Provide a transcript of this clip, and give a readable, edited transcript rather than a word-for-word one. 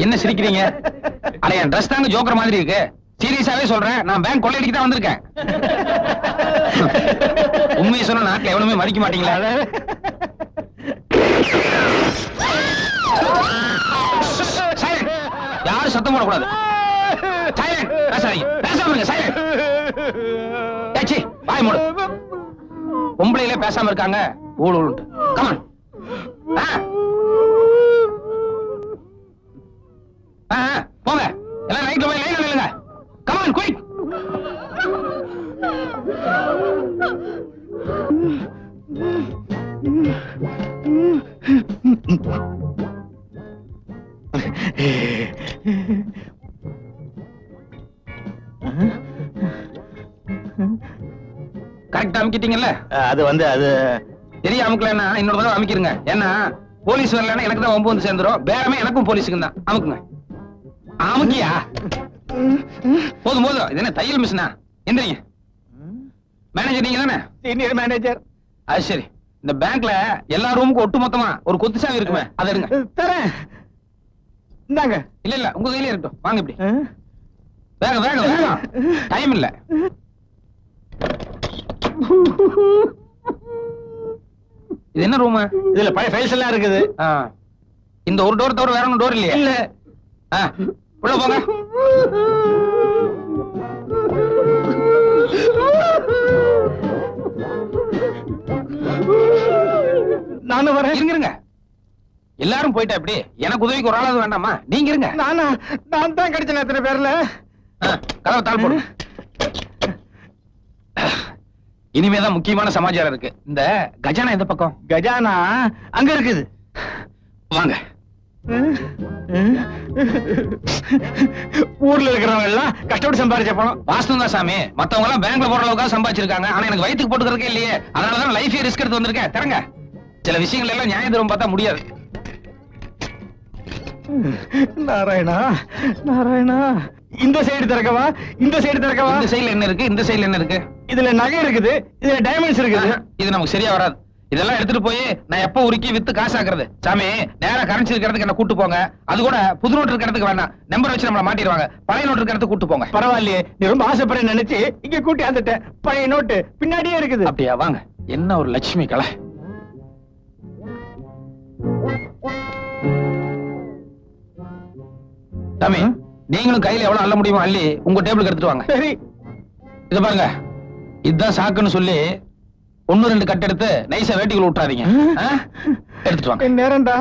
என்ன சிரிக்கிறீங்க? அட என் ட்ரெஸ் தாங்க ஜோக்கர் மாதிரி இருக்கு. சீரியஸாவே சொல்றேன், நான் பேங்க் கொள்ளையடிக்க தான் வந்திருக்கேன். உண்மையை சொன்ன நாட்டுல எவனுமே மதிக்க மாட்டீங்களா? யாரும் சத்தம் போடக்கூடாது. வாய் மூடு. பொம்பளையிலே பேசாம இருக்காங்க. ஊழல் கமான். போங்க எல்லாம் ரைட்ல போய் லைன்ல நில்லுங்க. Come on quick. கரெக்டா அமுக்கிட்டீங்கல்ல? அது அது தெரிய அமுக்கலன்னா இன்னொரு தடவை அமுக்கிருங்க. ஏன்னா போலீஸ் வரலன்னா எனக்கு தான் 9 சேர்ந்துரும். பேரமே எனக்கும் போலீஸுக்கு தான். அமுக்குங்க. அமுக்கியா? போதும் போதும். இது என்ன தையல் மிஷினா? எந்திரிங்க. மேனேஜர் நீங்க தானே? Senior manager. அது சரி. இந்த பேங்க்ல எல்லா ரூமுக்கும் ஒட்டு மொத்தமா ஒரு கொத்து சாவி இருக்குமே, அதை எடுங்க. தரேன். இந்தாங்க. இல்ல இல்ல, உங்க கையில இருக்கட்டும். வாங்க இப்படி. வேகம் வேகம் வேகம். டைம் இல்ல. இது என்ன ரூம்? இதுல பழைய ஃபைல்ஸ் எல்லாம் இருக்குது. இந்த ஒரு டோர் தவிர வேற ஒன்னும் டோர் இல்லையா? இல்ல. உள்ள போங்க. நானும் வரேன். இருங்க. எல்லாரும் போயிட்டா எப்படி? எனக்கு உதவிக்கு ஒரு ஆளாவது வேண்டாமா? நீங்க இருங்க. நான் தான் கிடைச்சேன். எத்தனை பேர்ல கதவை தாள் போடு. இனிமேதான் முக்கியமான சமாச்சாரம் இருக்கு. இந்த கஜானா எந்த பக்கம்? கஜானா அங்க இருக்குது. வாங்க. ஊர்ல இருக்கிறவங்க எல்லாம் கஷ்டப்பட்டு சம்பாதிச்ச பணம். வாஸ்து தான் சாமி. மத்தவங்க எல்லாம் பேங்க்ல போற அளவுக்கு சம்பாதிச்சிருக்காங்க. ஆனா எனக்கு வயிற்றுக்கு போட்டுக்கிறதுக்கே இல்லையே. அதனாலதான் லைஃபே ரிஸ்க் எடுத்து வந்திருக்கேன். தரங்க. சில விஷயங்கள் எல்லாம் நியாய தரும் பார்த்தா முடியாது. நாராயணா நாராயணா. இந்த சைடு திறக்கவா? இந்த சைடு திறக்கவா? இந்த சைடுல என்ன இருக்கு? இந்த சைடுல என்ன இருக்கு? இதுல நகை இருக்குது. இதுல டைமண்ட்ஸ் இருக்குது. இது நமக்கு சரியா வராது. இதெல்லாம் எடுத்துட்டு போய் நான் எப்ப உருக்கி வித்து காசாக்குறது? சாமி, நேரா கரன்சி இருக்கிறதுக்கு என்ன கூட்டு போங்க. அது கூட புது நோட்டு இருக்கிறதுக்கு வேண்டாம். நம்பர் வச்சு நம்மள மாட்டிடுவாங்க. பழைய நோட்டு இருக்கிறதுக்கு கூட்டு போங்க. பரவாயில்லையே, நீ ரொம்ப ஆசைப்பட நினைச்சு இங்க கூட்டி வந்துட்டேன். பழைய நோட்டு பின்னாடியே இருக்குது. அப்படியா? வாங்க. என்ன ஒரு லட்சுமி கலை. சாமி, நீங்களும் கையில எவ்வளவு அள்ள முடியுமோ அள்ளி உங்க டேபிளுக்கு எடுத்துட்டு வாங்க. சரி. இத பாருங்க, இதுதான் சாக்குன்னு சொல்லி 1-2 கட் எடுத்து நைஸா வேட்டிக்குள்ள விட்டுறாதீங்க. எடுத்துட்டு வாங்க. நேரம்டா.